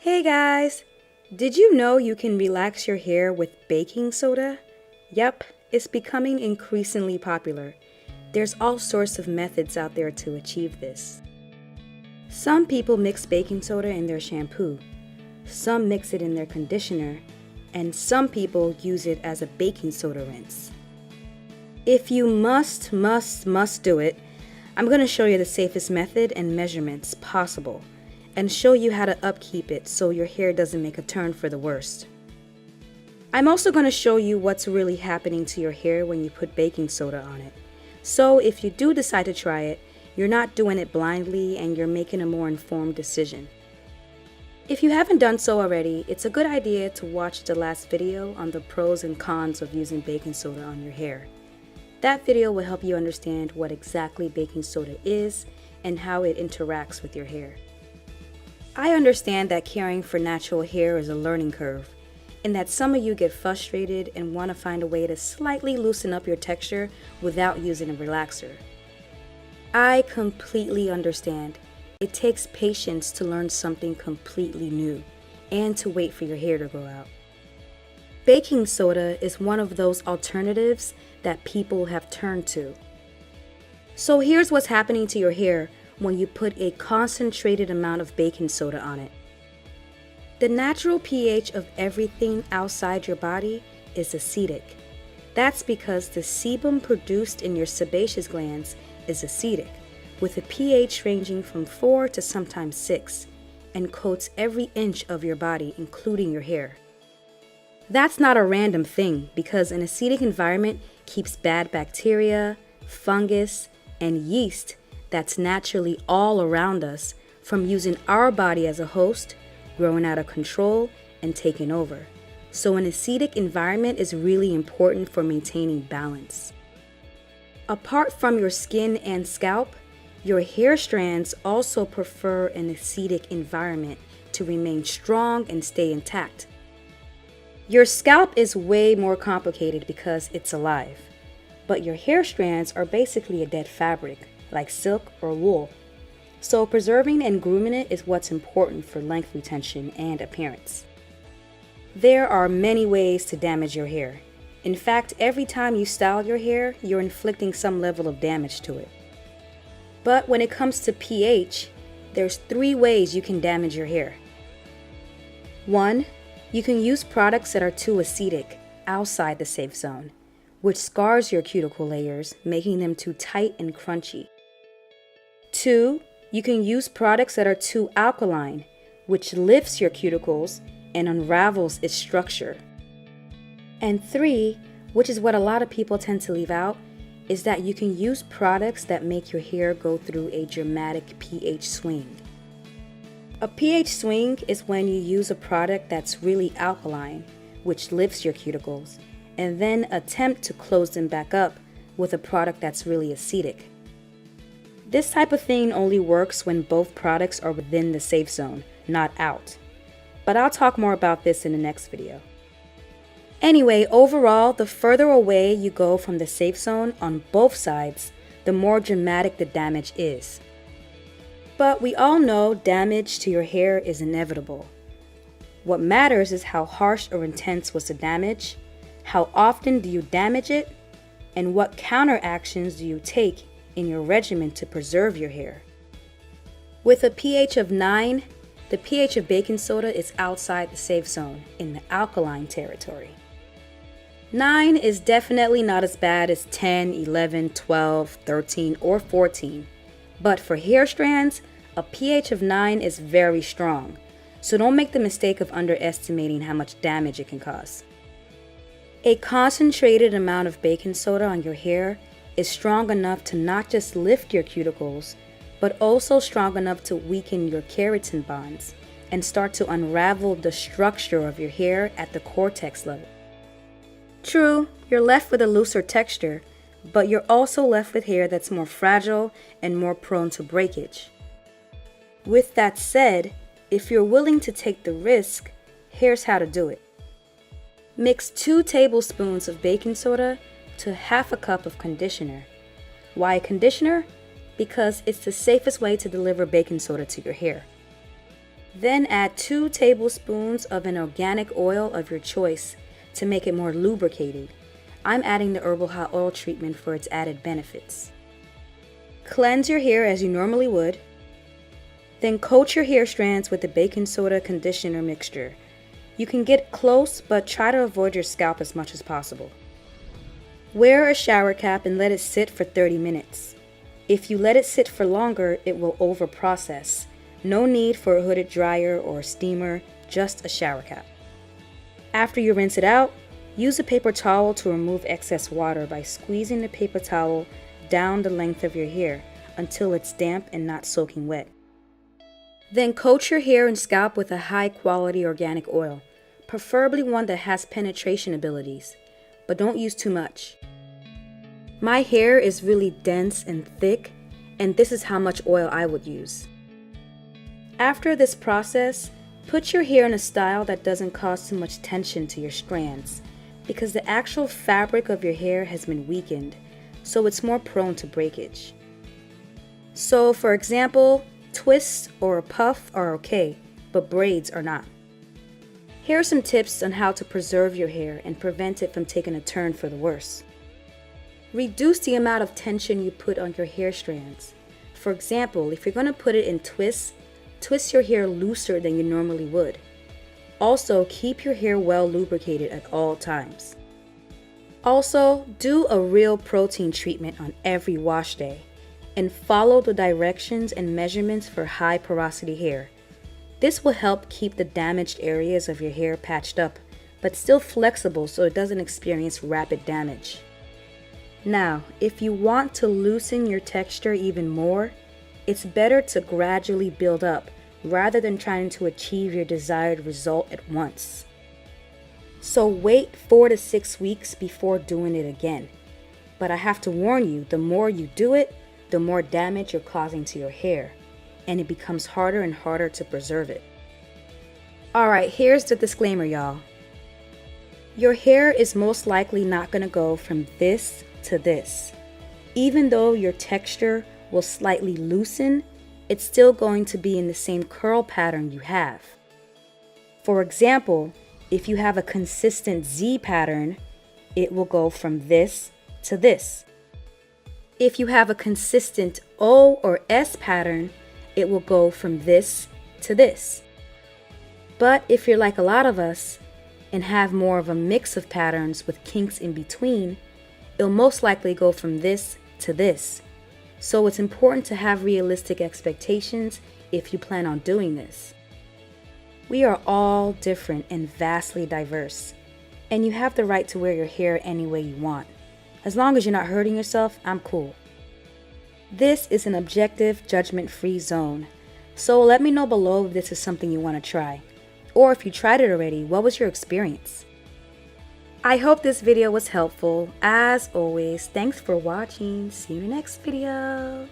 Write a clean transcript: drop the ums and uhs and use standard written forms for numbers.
Hey guys! Did you know you can relax your hair with baking soda? Yep, it's becoming increasingly popular. There's all sorts of methods out there to achieve this. Some people mix baking soda in their shampoo, some mix it in their conditioner, and some people use it as a baking soda rinse. If you must do it, I'm going to show you the safest method and measurements possible, and show you how to upkeep it so your hair doesn't make a turn for the worst. I'm also going to show you what's really happening to your hair when you put baking soda on it. So if you do decide to try it, you're not doing it blindly and you're making a more informed decision. If you haven't done so already, it's a good idea to watch the last video on the pros and cons of using baking soda on your hair. That video will help you understand what exactly baking soda is and how it interacts with your hair. I understand that caring for natural hair is a learning curve, and that some of you get frustrated and want to find a way to slightly loosen up your texture without using a relaxer. I completely understand. It takes patience to learn something completely new, and to wait for your hair to grow out. Baking soda is one of those alternatives that people have turned to. So here's what's happening to your hair when you put a concentrated amount of baking soda on it. The natural pH of everything outside your body is acidic. That's because the sebum produced in your sebaceous glands is acidic, with a pH ranging from 4 to sometimes 6, and coats every inch of your body, including your hair. That's not a random thing, because an acidic environment keeps bad bacteria, fungus, and yeast that's naturally all around us from using our body as a host, growing out of control, and taking over. So an acidic environment is really important for maintaining balance. Apart from your skin and scalp, your hair strands also prefer an acidic environment to remain strong and stay intact. Your scalp is way more complicated because it's alive, but your hair strands are basically a dead fabric, like silk or wool. So preserving and grooming it is what's important for length retention and appearance. There are many ways to damage your hair. In fact, every time you style your hair, you're inflicting some level of damage to it. But when it comes to pH, there's 3 ways you can damage your hair. 1. You can use products that are too acidic outside the safe zone, which scars your cuticle layers, making them too tight and crunchy. 2. You can use products that are too alkaline, which lifts your cuticles and unravels its structure. And 3, which is what a lot of people tend to leave out, is that you can use products that make your hair go through a dramatic pH swing. A pH swing is when you use a product that's really alkaline, which lifts your cuticles, and then attempt to close them back up with a product that's really acidic. This type of thing only works when both products are within the safe zone, not out. But I'll talk more about this in the next video. Anyway, overall, the further away you go from the safe zone on both sides, the more dramatic the damage is. But we all know damage to your hair is inevitable. What matters is how harsh or intense was the damage, how often do you damage it, and what counteractions do you take in your regimen to preserve your hair. With a pH of 9, the pH of baking soda is outside the safe zone, in the alkaline territory. 9 is definitely not as bad as 10, 11, 12, 13, or 14. But for hair strands, a pH of 9 is very strong, so don't make the mistake of underestimating how much damage it can cause. A concentrated amount of baking soda on your hair is strong enough to not just lift your cuticles, but also strong enough to weaken your keratin bonds and start to unravel the structure of your hair at the cortex level. True, you're left with a looser texture, but you're also left with hair that's more fragile and more prone to breakage. With that said, if you're willing to take the risk, here's how to do it. Mix 2 tablespoons of baking soda to half a cup of conditioner. Why conditioner? Because it's the safest way to deliver baking soda to your hair. Then add 2 tablespoons of an organic oil of your choice to make it more lubricated. I'm adding the Herbal Hot Oil treatment for its added benefits. Cleanse your hair as you normally would. Then coat your hair strands with the baking soda conditioner mixture. You can get close, but try to avoid your scalp as much as possible. Wear a shower cap and let it sit for 30 minutes. If you let it sit for longer, it will over-process. No need for a hooded dryer or a steamer, just a shower cap. After you rinse it out, use a paper towel to remove excess water by squeezing the paper towel down the length of your hair until it's damp and not soaking wet. Then coat your hair and scalp with a high-quality organic oil, preferably one that has penetration abilities, but don't use too much. My hair is really dense and thick, and this is how much oil I would use. After this process, put your hair in a style that doesn't cause too much tension to your strands, because the actual fabric of your hair has been weakened, so it's more prone to breakage. So, for example, twists or a puff are okay, but braids are not. Here are some tips on how to preserve your hair and prevent it from taking a turn for the worse. Reduce the amount of tension you put on your hair strands. For example, if you're going to put it in twists, twist your hair looser than you normally would. Also, keep your hair well lubricated at all times. Also, do a real protein treatment on every wash day and follow the directions and measurements for high porosity hair. This will help keep the damaged areas of your hair patched up, but still flexible so it doesn't experience rapid damage. Now, if you want to loosen your texture even more, it's better to gradually build up rather than trying to achieve your desired result at once. So wait 4 to 6 weeks before doing it again. But I have to warn you, the more you do it, the more damage you're causing to your hair, and it becomes harder and harder to preserve it. Alright, here's the disclaimer, y'all. Your hair is most likely not going to go from this to this. Even though your texture will slightly loosen, it's still going to be in the same curl pattern you have. For example, if you have a consistent Z pattern, it will go from this to this. If you have a consistent O or S pattern, it will go from this to this. But if you're like a lot of us and have more of a mix of patterns with kinks in between, it'll most likely go from this to this. So it's important to have realistic expectations if you plan on doing this. We are all different and vastly diverse, and you have the right to wear your hair any way you want. As long as you're not hurting yourself, I'm cool. This is an objective, judgment-free zone, so let me know below if this is something you want to try. Or if you tried it already, what was your experience? I hope this video was helpful. As always, thanks for watching. See you in the next video.